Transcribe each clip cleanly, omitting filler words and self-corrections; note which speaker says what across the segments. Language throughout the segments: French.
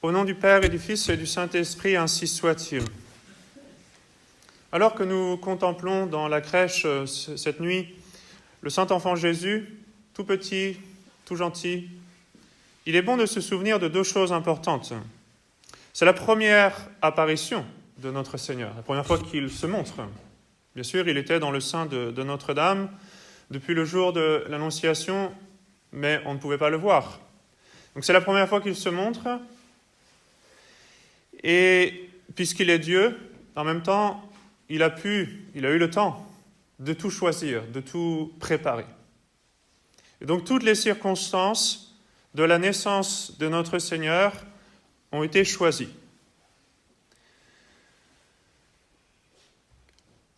Speaker 1: Au nom du Père et du Fils et du Saint-Esprit, ainsi soit-il. Alors que nous contemplons dans la crèche cette nuit le Saint-Enfant Jésus, tout petit, tout gentil, il est bon de se souvenir de deux choses importantes. C'est la première apparition de notre Seigneur, la première fois qu'il se montre. Bien sûr, il était dans le sein de Notre-Dame depuis le jour de l'Annonciation, mais on ne pouvait pas le voir. Donc c'est la première fois qu'il se montre. Et puisqu'il est Dieu, en même temps, il a eu le temps de tout choisir, de tout préparer. Et donc toutes les circonstances de la naissance de notre Seigneur ont été choisies.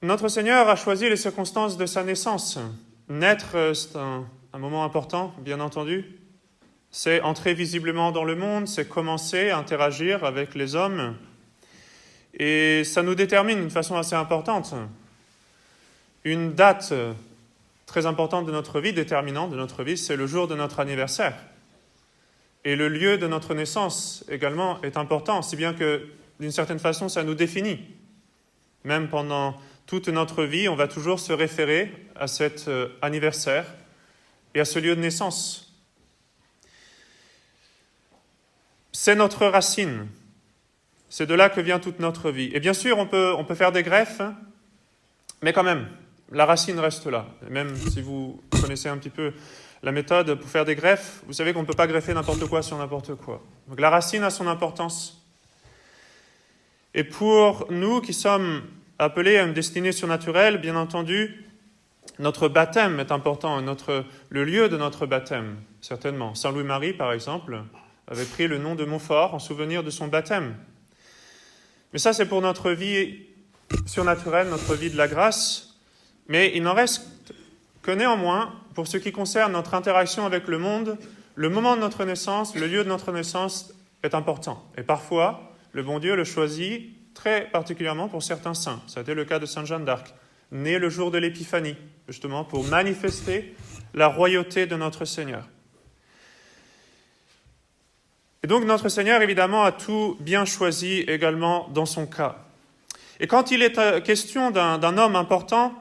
Speaker 1: Notre Seigneur a choisi les circonstances de sa naissance. Naître, c'est un moment important, bien entendu. C'est entrer visiblement dans le monde, c'est commencer à interagir avec les hommes. Et ça nous détermine d'une façon assez importante. Une date très importante de notre vie, déterminante de notre vie, c'est le jour de notre anniversaire. Et le lieu de notre naissance également est important, si bien que d'une certaine façon, ça nous définit. Même pendant toute notre vie, on va toujours se référer à cet anniversaire et à ce lieu de naissance. C'est notre racine. C'est de là que vient toute notre vie. Et bien sûr, on peut faire des greffes, mais quand même, la racine reste là. Et même si vous connaissez un petit peu la méthode pour faire des greffes, vous savez qu'on ne peut pas greffer n'importe quoi sur n'importe quoi. Donc la racine a son importance. Et pour nous qui sommes appelés à une destinée surnaturelle, bien entendu, notre baptême est important, le lieu de notre baptême, certainement. Saint Louis-Marie, par exemple, avait pris le nom de Montfort en souvenir de son baptême. Mais ça, c'est pour notre vie surnaturelle, notre vie de la grâce. Mais il n'en reste que néanmoins, pour ce qui concerne notre interaction avec le monde, le moment de notre naissance, le lieu de notre naissance est important. Et parfois, le bon Dieu le choisit très particulièrement pour certains saints. Ça a été le cas de Sainte Jeanne d'Arc, née le jour de l'Épiphanie, justement pour manifester la royauté de notre Seigneur. Et donc notre Seigneur, évidemment, a tout bien choisi également dans son cas. Et quand il est question d'un homme important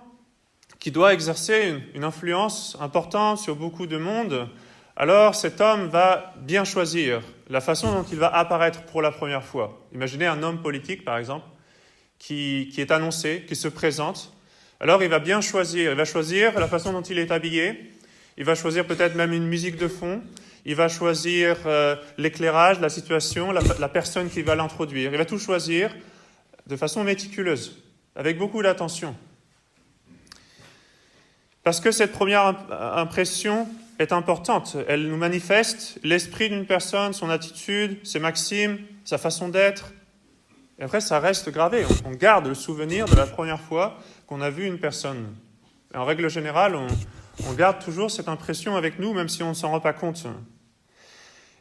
Speaker 1: qui doit exercer une influence importante sur beaucoup de monde, alors cet homme va bien choisir la façon dont il va apparaître pour la première fois. Imaginez un homme politique, par exemple, qui est annoncé, qui se présente. Alors il va bien choisir, il va choisir la façon dont il est habillé, il va choisir peut-être même une musique de fond, il va choisir l'éclairage, la situation, la personne qui va l'introduire. Il va tout choisir de façon méticuleuse, avec beaucoup d'attention. Parce que cette première impression est importante. Elle nous manifeste l'esprit d'une personne, son attitude, ses maximes, sa façon d'être. Et après, ça reste gravé. On garde le souvenir de la première fois qu'on a vu une personne. Et en règle générale, on garde toujours cette impression avec nous, même si on ne s'en rend pas compte.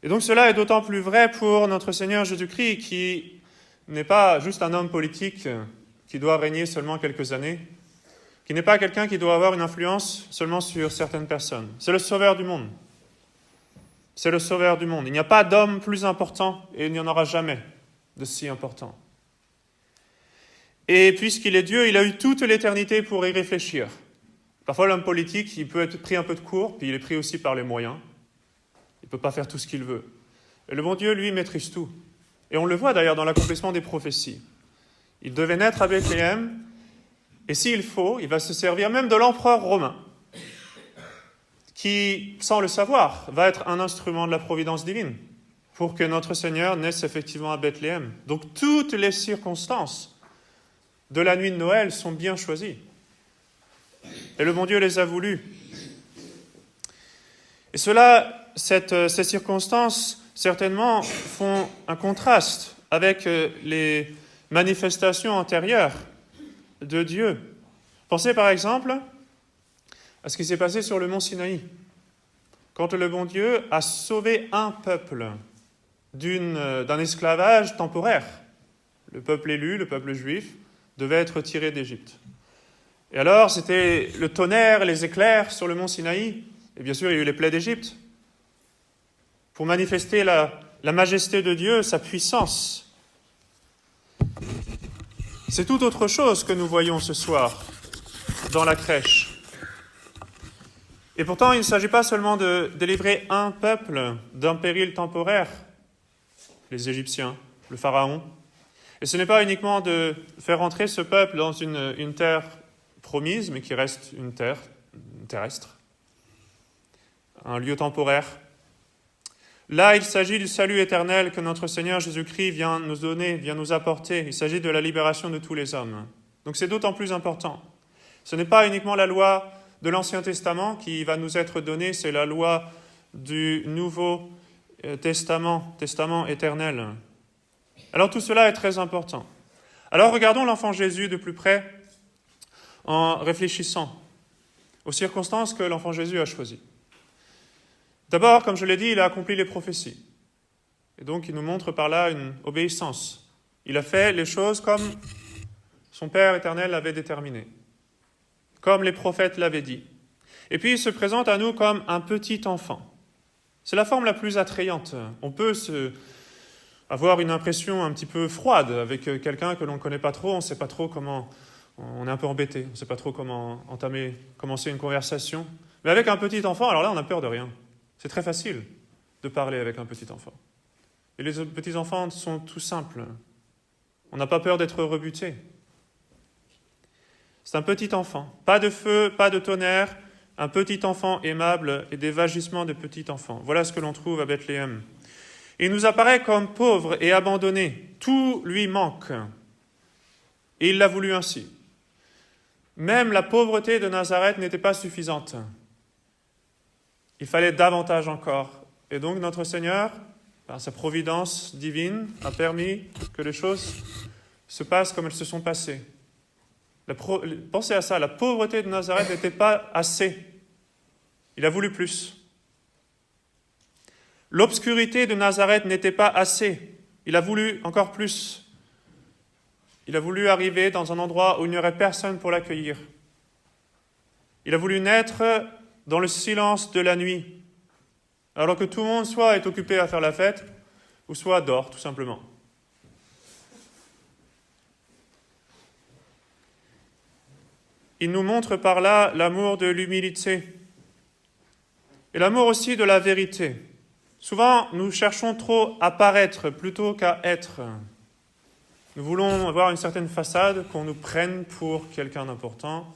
Speaker 1: Et donc cela est d'autant plus vrai pour notre Seigneur Jésus-Christ, qui n'est pas juste un homme politique qui doit régner seulement quelques années, qui n'est pas quelqu'un qui doit avoir une influence seulement sur certaines personnes. C'est le Sauveur du monde. C'est le Sauveur du monde. Il n'y a pas d'homme plus important et il n'y en aura jamais de si important. Et puisqu'il est Dieu, il a eu toute l'éternité pour y réfléchir. Parfois, l'homme politique, il peut être pris un peu de court, puis il est pris aussi par les moyens. Il ne peut pas faire tout ce qu'il veut. Et le bon Dieu, lui, maîtrise tout. Et on le voit d'ailleurs dans l'accomplissement des prophéties. Il devait naître à Bethléem, et s'il faut, il va se servir même de l'empereur romain, qui, sans le savoir, va être un instrument de la providence divine, pour que notre Seigneur naisse effectivement à Bethléem. Donc toutes les circonstances de la nuit de Noël sont bien choisies. Et le bon Dieu les a voulues. Et ces circonstances, certainement, font un contraste avec les manifestations antérieures de Dieu. Pensez par exemple à ce qui s'est passé sur le mont Sinaï, quand le bon Dieu a sauvé un peuple d'un esclavage temporaire. Le peuple élu, le peuple juif, devait être tiré d'Égypte. Et alors, c'était le tonnerre, les éclairs sur le mont Sinaï, et bien sûr, il y a eu les plaies d'Égypte, pour manifester la la majesté de Dieu, sa puissance. C'est tout autre chose que nous voyons ce soir dans la crèche. Et pourtant, il ne s'agit pas seulement de délivrer un peuple d'un péril temporaire, les Égyptiens, le Pharaon, et ce n'est pas uniquement de faire entrer ce peuple dans une terre promise, mais qui reste une terre terrestre, un lieu temporaire. Là, il s'agit du salut éternel que notre Seigneur Jésus-Christ vient nous donner, vient nous apporter. Il s'agit de la libération de tous les hommes. Donc c'est d'autant plus important. Ce n'est pas uniquement la loi de l'Ancien Testament qui va nous être donnée, c'est la loi du Nouveau Testament, Testament éternel. Alors tout cela est très important. Alors regardons l'enfant Jésus de plus près en réfléchissant aux circonstances que l'enfant Jésus a choisies. D'abord, comme je l'ai dit, il a accompli les prophéties. Et donc, il nous montre par là une obéissance. Il a fait les choses comme son Père éternel l'avait déterminé, comme les prophètes l'avaient dit. Et puis, il se présente à nous comme un petit enfant. C'est la forme la plus attrayante. On peut avoir une impression un petit peu froide avec quelqu'un que l'on ne connaît pas trop, on ne sait pas trop comment, on est un peu embêté, on ne sait pas trop comment commencer une conversation. Mais avec un petit enfant, alors là, on n'a peur de rien. C'est très facile de parler avec un petit enfant. Et les petits enfants sont tout simples. On n'a pas peur d'être rebuté. C'est un petit enfant. Pas de feu, pas de tonnerre, un petit enfant aimable et des vagissements de petit enfant. Voilà ce que l'on trouve à Bethléem. Il nous apparaît comme pauvre et abandonné. Tout lui manque. Et il l'a voulu ainsi. Même la pauvreté de Nazareth n'était pas suffisante. Il fallait davantage encore. Et donc notre Seigneur, par sa providence divine, a permis que les choses se passent comme elles se sont passées. Pensez à ça, la pauvreté de Nazareth n'était pas assez. Il a voulu plus. L'obscurité de Nazareth n'était pas assez. Il a voulu encore plus. Il a voulu arriver dans un endroit où il n'y aurait personne pour l'accueillir. Il a voulu naître dans le silence de la nuit, alors que tout le monde soit est occupé à faire la fête, ou soit dort, tout simplement. Il nous montre par là l'amour de l'humilité, et l'amour aussi de la vérité. Souvent, nous cherchons trop à paraître plutôt qu'à être. Nous voulons avoir une certaine façade, qu'on nous prenne pour quelqu'un d'important,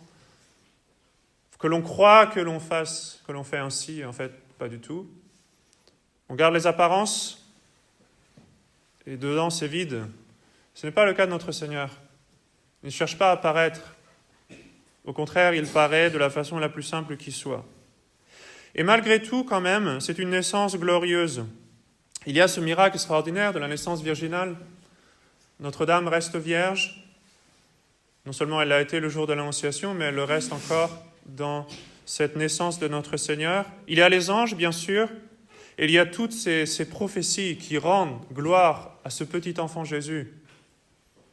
Speaker 1: que l'on croit que l'on fait ainsi, en fait, pas du tout. On garde les apparences, et dedans c'est vide. Ce n'est pas le cas de notre Seigneur. Il ne cherche pas à paraître. Au contraire, il paraît de la façon la plus simple qui soit. Et malgré tout, quand même, c'est une naissance glorieuse. Il y a ce miracle extraordinaire de la naissance virginale. Notre-Dame reste vierge. Non seulement elle l'a été le jour de l'Annonciation, mais elle le reste encore dans cette naissance de notre Seigneur. Il y a les anges, bien sûr, et il y a toutes ces prophéties qui rendent gloire à ce petit enfant Jésus,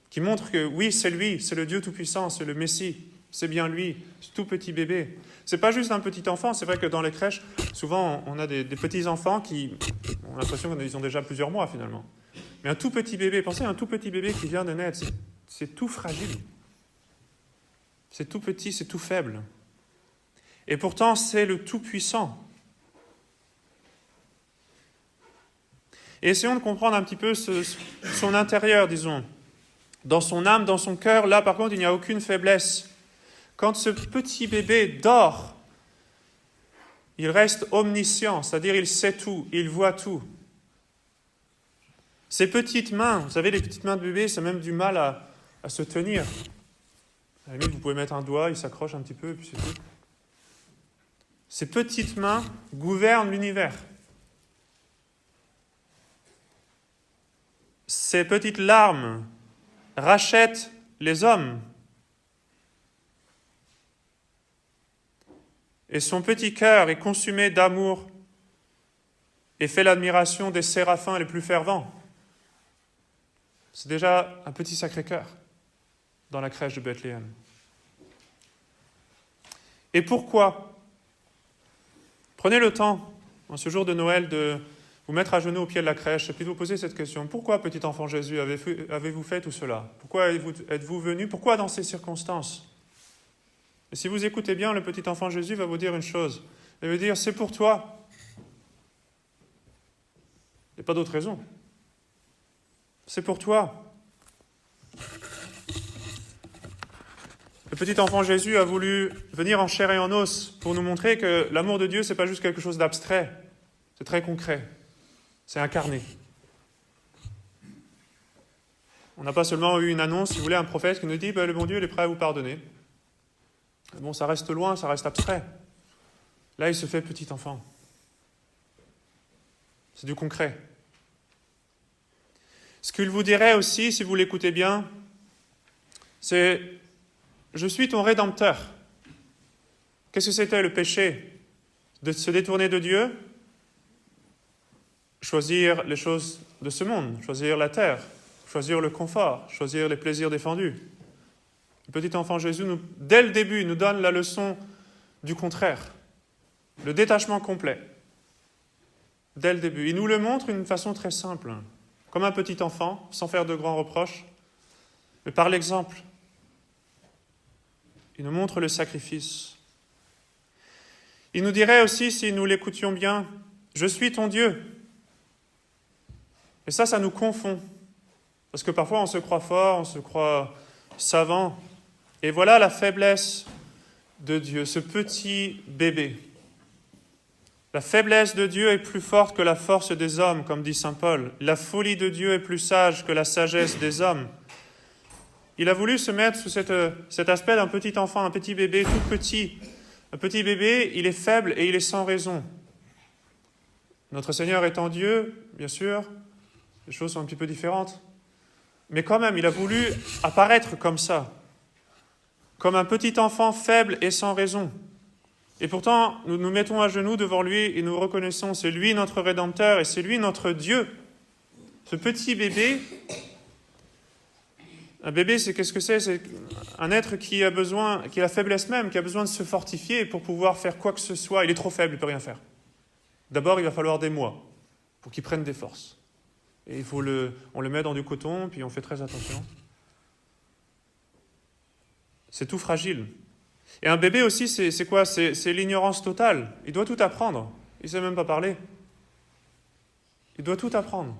Speaker 1: qui montrent que oui, c'est lui, c'est le Dieu Tout-Puissant, c'est le Messie, c'est bien lui, ce tout petit bébé. C'est pas juste un petit enfant, c'est vrai que dans les crèches, souvent on a des petits enfants qui ont l'impression qu'ils ont déjà plusieurs mois finalement. Mais un tout petit bébé, pensez à un tout petit bébé qui vient de naître, c'est tout fragile. C'est tout petit, c'est tout faible. Et pourtant, c'est le Tout-Puissant. Et essayons de comprendre un petit peu son intérieur, disons. Dans son âme, dans son cœur, là, par contre, il n'y a aucune faiblesse. Quand ce petit bébé dort, il reste omniscient, c'est-à-dire il sait tout, il voit tout. Ses petites mains, vous savez, les petites mains de bébé, c'est même du mal à se tenir. À la limite, vous pouvez mettre un doigt, il s'accroche un petit peu, et puis c'est tout. Ces petites mains gouvernent l'univers. Ces petites larmes rachètent les hommes. Et son petit cœur est consumé d'amour et fait l'admiration des séraphins les plus fervents. C'est déjà un petit Sacré-Cœur dans la crèche de Bethléem. Et pourquoi ? Prenez le temps, en ce jour de Noël, de vous mettre à genoux au pied de la crèche et puis de vous poser cette question. Pourquoi, petit enfant Jésus, avez-vous fait tout cela? Pourquoi êtes-vous venu? Pourquoi dans ces circonstances? Et si vous écoutez bien, le petit enfant Jésus va vous dire une chose. Il va vous dire, c'est pour toi. Il n'y a pas d'autre raison. C'est pour toi. Le petit enfant Jésus a voulu venir en chair et en os pour nous montrer que l'amour de Dieu, ce n'est pas juste quelque chose d'abstrait. C'est très concret. C'est incarné. On n'a pas seulement eu une annonce, si vous voulez, un prophète qui nous dit le bon Dieu il est prêt à vous pardonner. Bon, ça reste loin, ça reste abstrait. Là, il se fait petit enfant. C'est du concret. Ce qu'il vous dirait aussi, si vous l'écoutez bien, c'est « Je suis ton Rédempteur ». Qu'est-ce que c'était le péché? De se détourner de Dieu, choisir les choses de ce monde, choisir la terre, choisir le confort, choisir les plaisirs défendus. Le petit enfant Jésus, dès le début, nous donne la leçon du contraire, le détachement complet. Dès le début. Il nous le montre d'une façon très simple, comme un petit enfant, sans faire de grands reproches, mais par l'exemple. Il nous montre le sacrifice. Il nous dirait aussi, si nous l'écoutions bien, « Je suis ton Dieu ». Et ça nous confond. Parce que parfois, on se croit fort, on se croit savant. Et voilà la faiblesse de Dieu, ce petit bébé. La faiblesse de Dieu est plus forte que la force des hommes, comme dit saint Paul. La folie de Dieu est plus sage que la sagesse des hommes. Il a voulu se mettre sous cet aspect d'un petit enfant, un petit bébé tout petit. Un petit bébé, il est faible et il est sans raison. Notre Seigneur étant Dieu, bien sûr, les choses sont un petit peu différentes. Mais quand même, il a voulu apparaître comme ça, comme un petit enfant faible et sans raison. Et pourtant, nous nous mettons à genoux devant lui et nous reconnaissons, c'est lui notre Rédempteur et c'est lui notre Dieu. Ce petit bébé, un bébé, qu'est-ce que c'est? C'est un être qui a besoin, qui a la faiblesse même, qui a besoin de se fortifier pour pouvoir faire quoi que ce soit. Il est trop faible, il ne peut rien faire. D'abord, il va falloir des mois pour qu'il prenne des forces. Et on le met dans du coton, puis on fait très attention. C'est tout fragile. Et un bébé aussi, c'est quoi? C'est l'ignorance totale. Il doit tout apprendre. Il ne sait même pas parler. Il doit tout apprendre.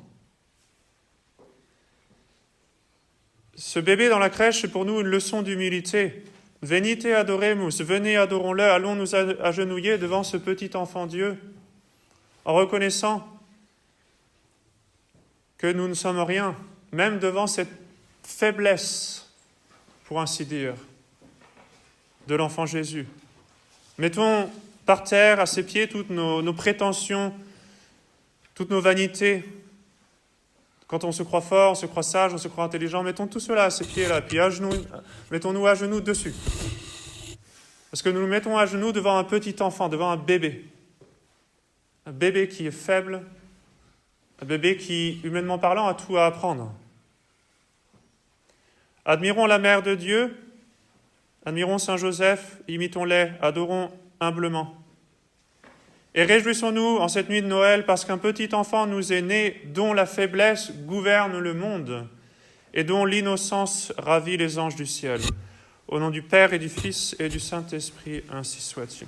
Speaker 1: Ce bébé dans la crèche, c'est pour nous une leçon d'humilité. Venite adoremus, venez adorons-le, allons nous agenouiller devant ce petit enfant Dieu, en reconnaissant que nous ne sommes rien, même devant cette faiblesse, pour ainsi dire, de l'enfant Jésus. Mettons par terre, à ses pieds, toutes nos prétentions, toutes nos vanités. Quand on se croit fort, on se croit sage, on se croit intelligent, mettons tout cela à ses pieds-là, puis mettons-nous à genoux dessus. Parce que nous nous mettons à genoux devant un petit enfant, devant un bébé. Un bébé qui est faible, un bébé qui, humainement parlant, a tout à apprendre. Admirons la Mère de Dieu, admirons Saint Joseph, imitons-les, adorons humblement. Et réjouissons-nous en cette nuit de Noël parce qu'un petit enfant nous est né dont la faiblesse gouverne le monde et dont l'innocence ravit les anges du ciel. Au nom du Père et du Fils et du Saint-Esprit, ainsi soit-il.